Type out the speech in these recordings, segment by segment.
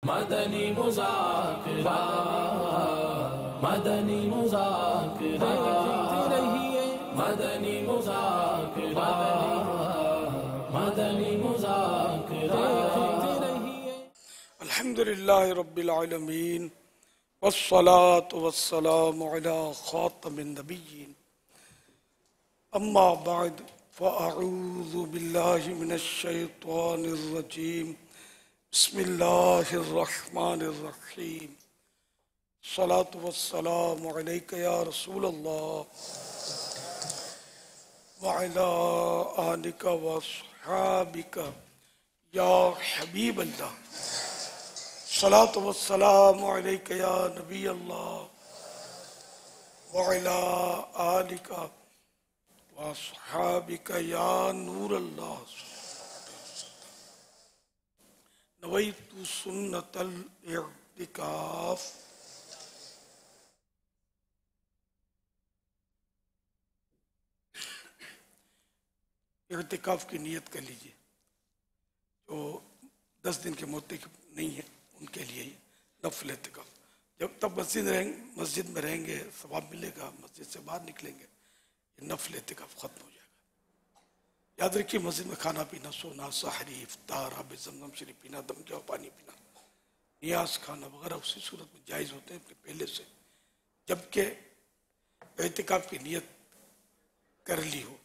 مدنی مذاکرہ مدنی مذاکرہ مدنی مذاکرہ مدنی مذاکرہ الحمدللہ رب العالمین والصلاة والسلام علی خاتم النبیین اما بعد فاعوذ باللہ من الشیطان الرجیم بسم اللہ الرحمن الرحیم الصلاة والسلام علیک یا رسول اللہ وعلی آلک واصحابک یا حبیب اللہ الصلاة والسلام علیک یا نبی اللہ وعلی آلک واصحابک یا نور اللہ نویت سنت الاعتکاف اعتکاف کی نیت کر لیجئے جو 10 دن کے معتکف نہیں ہیں ان کے لیے یہ نفل اعتکاف جب تک مسجد میں رہیں گے ثواب ملے گا مسجد سے باہر نکلیں گے یہ نفل اعتکاف ختم ہو جائے گا یاد رکھیے مسجد میں کھانا پینا سونا سحری افطار آب زمزم شریف پینا دم کیا پانی پینا نیاز کھانا وغیرہ اسی صورت میں جائز ہوتے ہیں پہلے سے جبکہ اعتکاف کی نیت کر لی ہو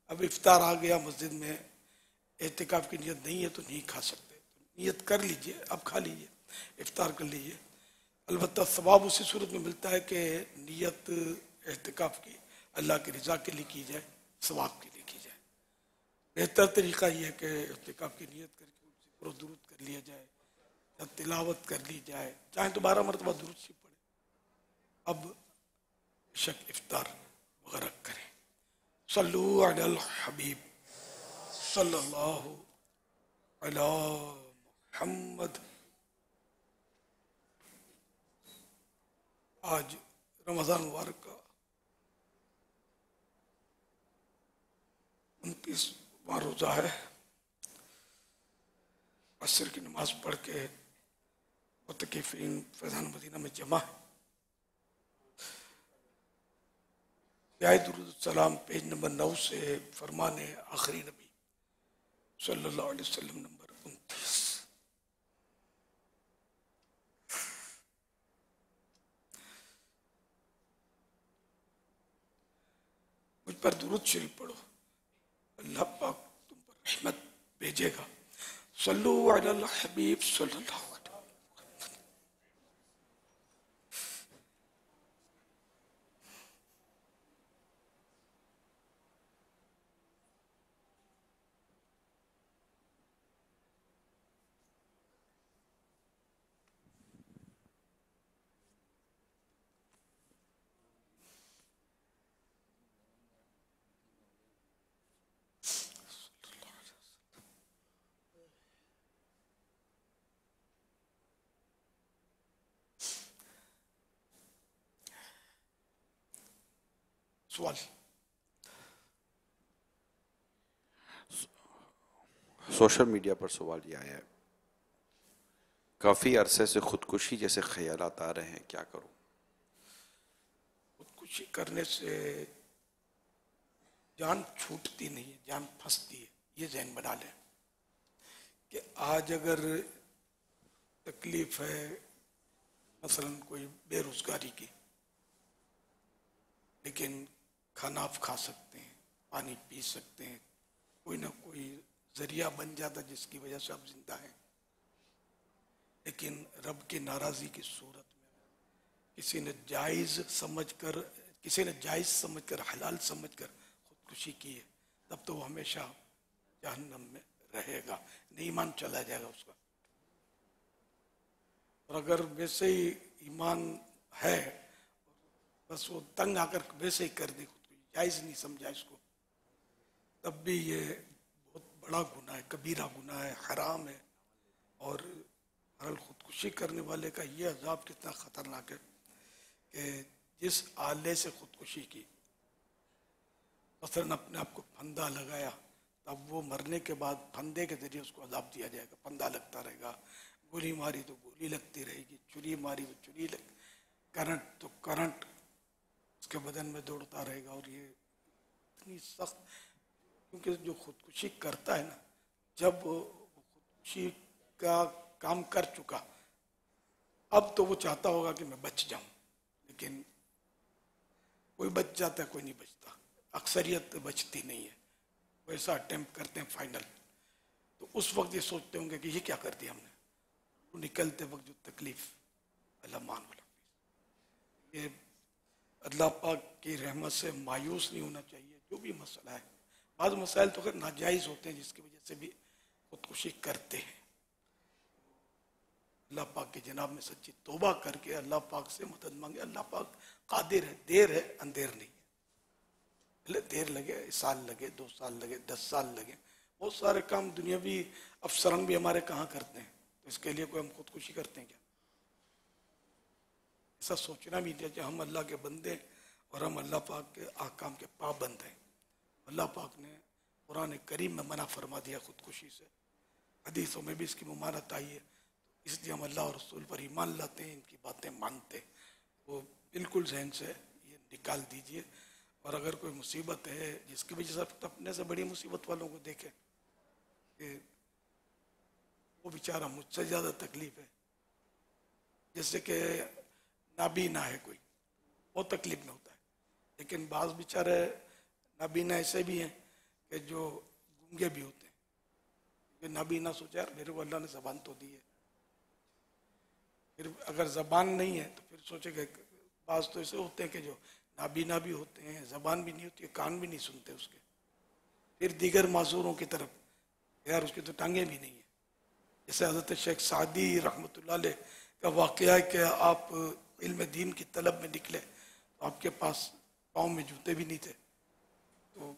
اب افطار آ گیا مسجد میں اعتکاف کی نیت نہیں ہے تو نہیں کھا سکتے نیت کر لیجئے اب کھا لیجئے افطار کر لیجئے البتہ ثواب اسی صورت میں ملتا ہے کہ نیت اعتکاف کی اللہ کی رضا کے لیے کی جائے ثواب کے لیے کی جائے بہتر طریقہ یہ ہے کہ اعتکاف کی نیت کر کے ذکر و درود کر لیا جائے یا تلاوت کر لی جائے چاہیں تو 12 مرتبہ درود شریف پڑھیں اب شک افطار وغیرہ کریں صلو علی الحبیب صلی اللہ علی محمد آج رمضان مبارک کا 29واں روزہ ہے عصر کی نماز پڑھ کے معتکفین فیضان مدینہ میں جمع ہے آیت درود السلام پیج نمبر 9 سے فرمان آخری نبی صلی اللہ علیہ وسلم نمبر 29 مجھ پر درود شریف پڑھو اللہ پاک تم پر رحمت بھیجے گا صلو علی الحبیب صلی اللہ علیہ وسلم سوال سوشل میڈیا پر سوال یہ آیا ہے کافی عرصے سے خودکشی جیسے خیالات آ رہے ہیں کیا کروں خودکشی کرنے سے جان چھوٹتی نہیں ہے جان پھنستی ہے یہ ذہن بنا لیں کہ آج اگر تکلیف ہے مثلا کوئی بے روزگاری کی لیکن کھانا آپ کھا سکتے ہیں پانی پی سکتے ہیں کوئی نہ کوئی ذریعہ بن جاتا جس کی وجہ سے آپ زندہ ہیں لیکن رب کی ناراضی کی صورت میں کسی نے جائز سمجھ کر حلال سمجھ کر خودکشی کی ہے تب تو وہ ہمیشہ جہنم میں رہے گا ایمان چلا جائے گا اس کا اور اگر ویسے ہی ایمان ہے بس وہ تنگ آ کر ویسے ہی کر دے خودکشی جائز نہیں سمجھا اس کو تب بھی یہ بہت بڑا گناہ ہے کبیرہ گناہ ہے حرام ہے اور خودکشی کرنے والے کا یہ عذاب کتنا خطرناک ہے کہ جس آلے سے خودکشی کی مثلاً اپنے آپ کو پھندا لگایا تب وہ مرنے کے بعد پھندے کے ذریعے اس کو عذاب دیا جائے گا پھندا لگتا رہے گا گولی ماری تو گولی لگتی رہے گی، چری ماری تو چری کرنٹ تو کرنٹ اس کے بدن میں دوڑتا رہے گا. اور یہ اتنی سخت، کیونکہ جو خودکشی کرتا ہے نا، جب وہ خودکشی کا کام کر چکا، اب تو وہ چاہتا ہوگا کہ میں بچ جاؤں، لیکن کوئی بچ جاتا ہے، کوئی نہیں بچتا، اکثریت بچتی نہیں ہے. وہ ایسا اٹیمپٹ کرتے ہیں فائنل، تو اس وقت یہ سوچتے ہوں گے کہ یہ کیا کر دیا ہم نے. وہ نکلتے وقت جو تکلیف، اللہ مان والا، یہ اللہ پاک کی رحمت سے مایوس نہیں ہونا چاہیے. جو بھی مسئلہ ہے، بعض مسائل تو خیر ناجائز ہوتے ہیں جس کی وجہ سے بھی خودکشی کرتے ہیں. اللہ پاک کی جناب میں سچی توبہ کر کے اللہ پاک سے مدد مانگے. اللہ پاک قادر ہے، دیر ہے اندیر نہیں ہے. دیر لگے، سال لگے، 2 سال لگے، 10 سال لگے، بہت سارے کام دنیاوی افسران بھی ہمارے کہاں کرتے ہیں. تو اس کے لیے کوئی ہم خودکشی کرتے ہیں کیا؟ ایسا سوچنا بھی نہیں کہ ہم اللہ کے بندے اور ہم اللہ پاک کے احکام کے پابند ہیں. اللہ پاک نے قرآن کریم میں منع فرما دیا خودکشی سے، حدیثوں میں بھی اس کی ممانعت آئی ہے. اس لیے ہم اللہ اور رسول پر ایمان لاتے ہیں، ان کی باتیں مانتے ہیں. وہ بالکل ذہن سے یہ نکال دیجئے. اور اگر کوئی مصیبت ہے جس کی وجہ سے اپنے سے بڑی مصیبت والوں کو دیکھیں کہ وہ بیچارہ مجھ سے زیادہ تکلیف ہے، جیسے کہ نابینا ہے کوئی، بہت تکلیف میں ہوتا ہے. لیکن بعض بیچارے نابینا ایسے بھی ہیں کہ جو گونگے بھی ہوتے ہیں. کہ نابینا سوچا یار میرے کو اللہ نے زبان تو دی ہے، پھر اگر زبان نہیں ہے تو پھر سوچے کہ بعض تو ایسے ہوتے ہیں کہ جو نابینا بھی ہوتے ہیں، زبان بھی نہیں ہوتی ہے، کان بھی نہیں سنتے اس کے. پھر دیگر معذوروں کی طرف یار اس کی تو ٹانگیں بھی نہیں ہیں. جیسے حضرت شیخ سعدی رحمۃ اللہ علیہ کا واقعہ ہے کہ آپ علم دین کی طلب میں نکلے تو آپ کے پاس پاؤں میں جوتے بھی نہیں تھے. تو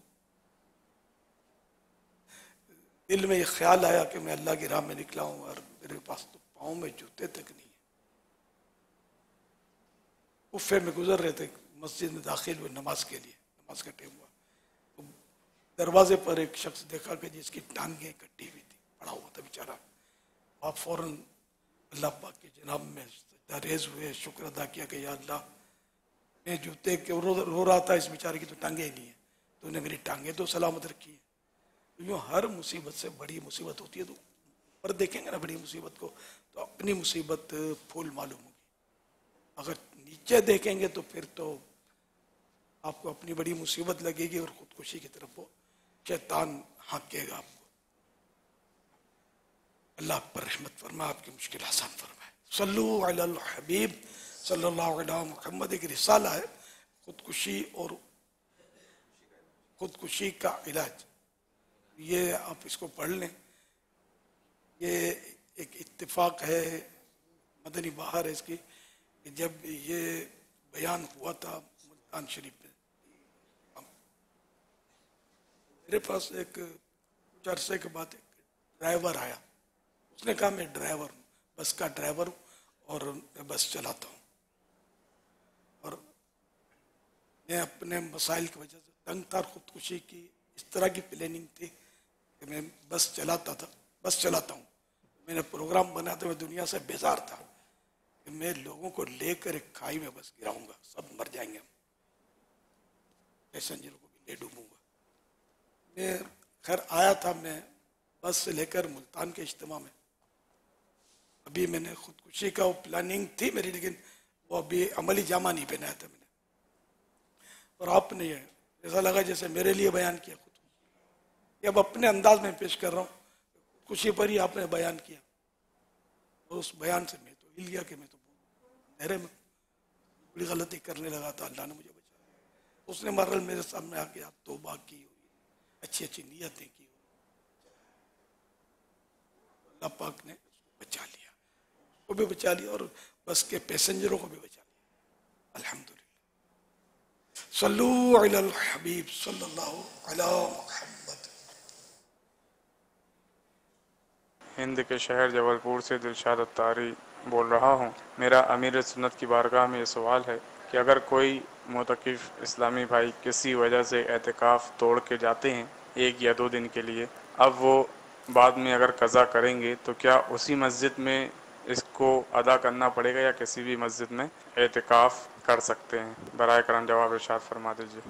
دل میں یہ خیال آیا کہ میں اللہ کی راہ میں نکلا ہوں اور میرے پاس تو پاؤں میں جوتے تک نہیں ہیں. کفے میں گزر رہے تھے، مسجد میں داخل ہوئے نماز کے لیے، نماز کا ٹائم ہوا تو دروازے پر ایک شخص دیکھا کہ جس کی ٹانگیں کٹی ہوئی تھی، پڑا ہوا تھا بیچارہ. آپ فوراً اللہ پاک کے جناب میں سجدہ ریز ہوئے، شکر ادا کیا کہ یا اللہ میں جوتے کے رو رہا تھا، اس بیچارے کی تو ٹانگیں ہی نہیں ہیں، تو نے میری ٹانگیں تو سلامت رکھی ہیں. یوں ہر مصیبت سے بڑی مصیبت ہوتی ہے. تو پر دیکھیں گے نا بڑی مصیبت کو تو اپنی مصیبت پھول معلوم ہوگی. اگر نیچے دیکھیں گے تو پھر تو آپ کو اپنی بڑی مصیبت لگے گی اور خودکشی کی طرف وہ شیطان ہانکے گا آپ کو. اللہ آپ پر رحمت فرمائے، آپ کی مشکل آسان فرمائے. صلو علی الحبیب صلی اللہ علیہ محمد. ایک رسالہ ہے خودکشی اور خودکشی کا علاج، یہ آپ اس کو پڑھ لیں. یہ ایک اتفاق ہے، مدنی بہار ہے اس کی، کہ جب یہ بیان ہوا تھا ملتان شریف میں، میرے پاس ایک کچھ عرصے کے بعد ایک ڈرائیور آیا. اس نے کہا میں ڈرائیور ہوں، بس کا ڈرائیور ہوں اور میں بس چلاتا ہوں، اور میں اپنے مسائل کی وجہ سے تنگ تھا. خودکشی کی اس طرح کی پلاننگ تھی کہ میں بس چلاتا ہوں. میں نے پروگرام بنا تھا، میں دنیا سے بیزار تھا کہ میں لوگوں کو لے کر ایک کھائی میں بس گراؤں گا، سب مر جائیں گے ہم، پیسنجروں کو بھی لے ڈوبوں گا. میں خیر آیا تھا، میں بس سے لے کر ملتان کے اجتماع میں. ابھی میں نے خودکشی کا وہ پلاننگ تھی میری، لیکن وہ ابھی عملی جامہ نہیں پہنایا تھا میں نے. اور آپ نے یہ ایسا لگا جیسے میرے لیے بیان کیا خودکشی. یہ اب اپنے انداز میں پیش کر رہا ہوں، خودکشی پر ہی آپ نے بیان کیا. اور اس بیان سے میں تو ہل گیا کہ میں تو اندھیرے میں بڑی غلطی کرنے لگا تھا، اللہ نے مجھے بچایا. اس نے مرل میرے سامنے آ کے آپ توبہ کی ہوئی، اچھی اچھی نیتیں کی، اللہ پاک نے بچا لیا، وہ بھی بچا لیا اور بس کے پیسنجروں کو بھی بچا لیا، الحمدللہ. صلو علی الحبیب صلی اللہ علی محمد. ہند کے شہر جبل پور سے دلشاد اتاری بول رہا ہوں. میرا امیر سنت کی بارگاہ میں یہ سوال ہے کہ اگر کوئی معتکف اسلامی بھائی کسی وجہ سے اعتکاف توڑ کے جاتے ہیں 1 یا 2 دن کے لیے، اب وہ بعد میں اگر قضا کریں گے تو کیا اسی مسجد میں اس کو ادا کرنا پڑے گا یا کسی بھی مسجد میں اعتکاف کر سکتے ہیں؟ برائے کرم جواب ارشاد فرما دیجیے۔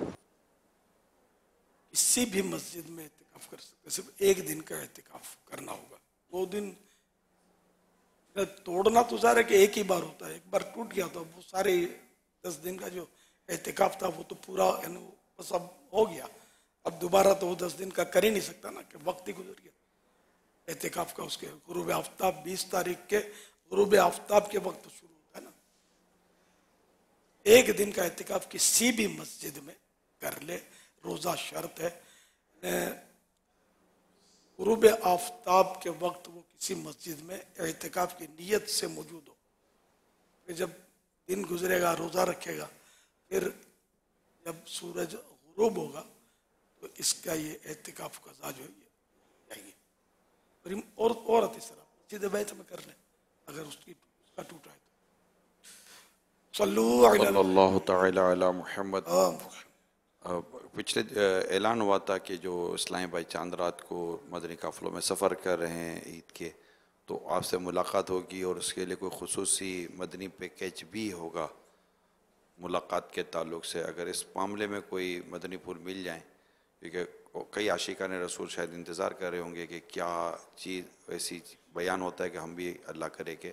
کسی بھی مسجد میں اعتکاف کر سکتے، صرف ایک دن کا اعتکاف کرنا ہوگا۔ 2 دن توڑنا تو ظاہر ہے کہ ایک ہی بار ہوتا ہے، ایک بار ٹوٹ گیا تو وہ سارے 10 دن کا جو اعتکاف تھا وہ تو پورا بس اب ہو گیا، اب دوبارہ تو وہ 10 دن کا کر ہی نہیں سکتا نا، کہ وقت ہی گزر گیا اعتکاف کا۔ اس کے غروب آفتاب 20 تاریخ کے غروب آفتاب کے وقت شروع ہوتا ہے نا۔ ایک دن کا اعتکاف کسی بھی مسجد میں کر لے، روزہ شرط ہے، غروب آفتاب کے وقت وہ کسی مسجد میں اعتکاف کی نیت سے موجود ہو، پھر جب دن گزرے گا روزہ رکھے گا، پھر جب سورج غروب ہوگا تو اس کا یہ اعتکاف قضا جو ہے یہ جائے گی۔ اور تیسرا مسجد بیت میں کر لیں اگر اس کا ٹوٹا ہے تو۔ صلو علی صلی اللہ تعالی علی محمد۔ محمد۔ پچھلے اعلان ہوا تھا کہ جو اسلامی بھائی چاند رات کو مدنی قافلوں میں سفر کر رہے ہیں عید کے، تو آپ سے ملاقات ہوگی اور اس کے لیے کوئی خصوصی مدنی پیکیج بھی ہوگا ملاقات کے تعلق سے۔ اگر اس معاملے میں کوئی مدنی پھول مل جائیں، کیونکہ کئی عاشقان رسول شاید انتظار کر رہے ہوں گے کہ کیا چیز ایسی بیان ہوتا ہے کہ ہم بھی اللہ کرے کہ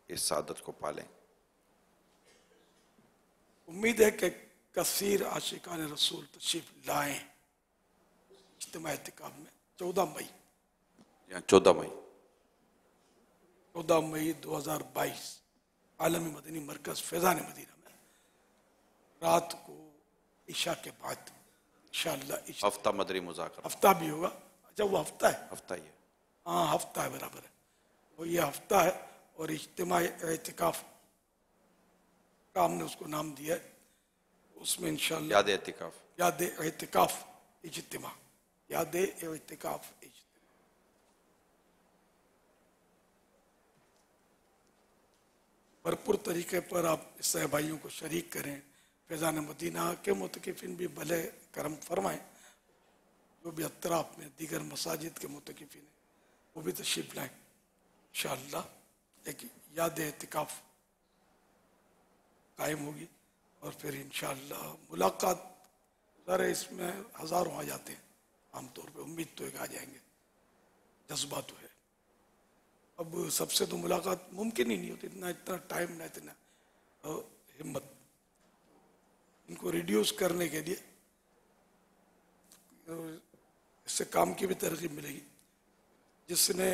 اس سعادت کو پالیں۔ امید ہے کہ کثیر عاشقان رسول تشریف لائیں اجتماع اعتکاف میں 14 مئی، یا 14 مئی 14 مئی 2022 عالمی مدنی مرکز فیضان مدینہ میں رات کو عشاء کے بعد انشاءاللہ ہفتہ مدنی مذاکرہ، ہفتہ بھی ہوگا۔ اچھا وہ ہفتہ ہے، ہفتہ ہی ہے۔ ہاں ہفتہ ہے، برابر ہے، وہ یہ ہفتہ ہے۔ اور اجتماع اعتکاف کا ہم نے اس کو نام دیا ہے، اس میں انشاءاللہ یاد اعتکاف۔ یاد اعتکاف اجتماع، یاد اعتکاف اجتماع۔ بھرپور طریقے پر آپ عیسائی بھائیوں کو شریک کریں۔ فیضان مدینہ کے متقفین بھی بھلے کرم فرمائیں، جو بھی اطراف میں دیگر مساجد کے متقفین ہیں وہ بھی تشریف لائیں۔ انشاءاللہ ایک یاد اعتکاف قائم ہوگی، اور پھر انشاءاللہ ملاقات، ذرا اس میں ہزاروں آ جاتے ہیں عام طور پہ، امید تو ایک آ جائیں گے، جذبہ تو ہے۔ اب سب سے تو ملاقات ممکن ہی نہیں ہوتی، اتنا ٹائم نہ اتنا ہمت۔ ان کو ریڈیوس کرنے کے لیے اس سے کام کی بھی ترغیب ملے گی۔ جس نے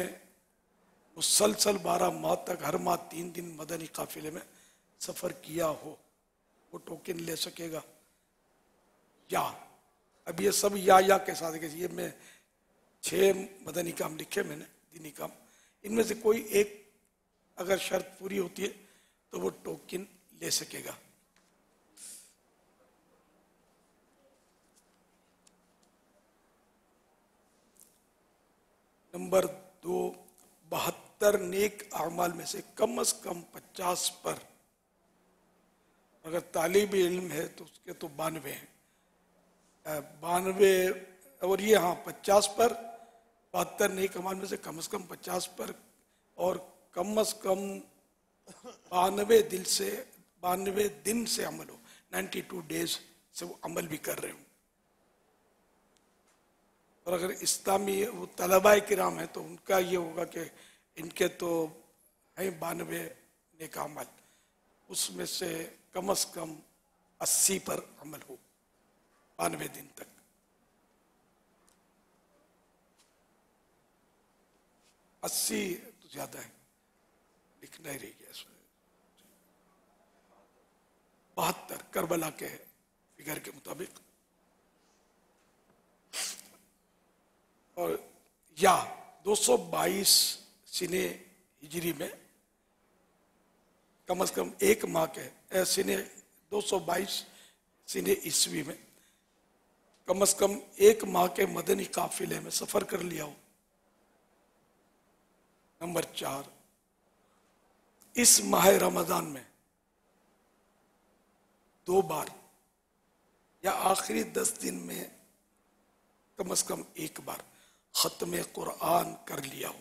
مسلسل 12 ماہ تک ہر ماہ 3 دن مدنی قافلے میں سفر کیا ہو وہ ٹوکن لے سکے گا۔ یا اب یہ سب یا کے ساتھ، یہ میں 6 مدنی کام لکھے میں نے، دینی کام، ان میں سے کوئی ایک اگر شرط پوری ہوتی ہے تو وہ ٹوکن لے سکے گا۔ نمبر 2، 72 نیک اعمال میں سے کم از کم 50 پر، اگر طالب علم ہے تو اس کے تو 92 ہیں، 92، اور یہ ہاں 50 پر، 72 نیک اعمال میں سے کم از کم 50 پر، اور کم از کم 92 دن سے عمل ہو، 92 ڈیز سے وہ عمل بھی کر رہے ہوں۔ اور اگر اسلامی وہ طلباء کرام ہیں تو ان کا یہ ہوگا کہ ان کے تو ہیں 92 نیک اعمال، اس میں سے کم از کم 80 پر عمل ہو 92 دن تک۔ اسی تو زیادہ ہے، لکھنا ہی رہ گیا اس میں۔ 72 کربلا کے فگر کے مطابق، اور یا 222 سنے ہجری میں کم از کم 1 ماہ کے سنے 222 سنے عیسوی میں کم از کم 1 ماہ کے مدنی قافلے میں سفر کر لیا ہو۔ نمبر 4، اس ماہ رمضان میں 2 بار یا آخری 10 دن میں کم از کم 1 بار ختم قرآن کر لیا ہو،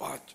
5,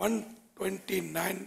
129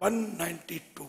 192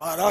12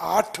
8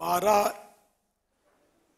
12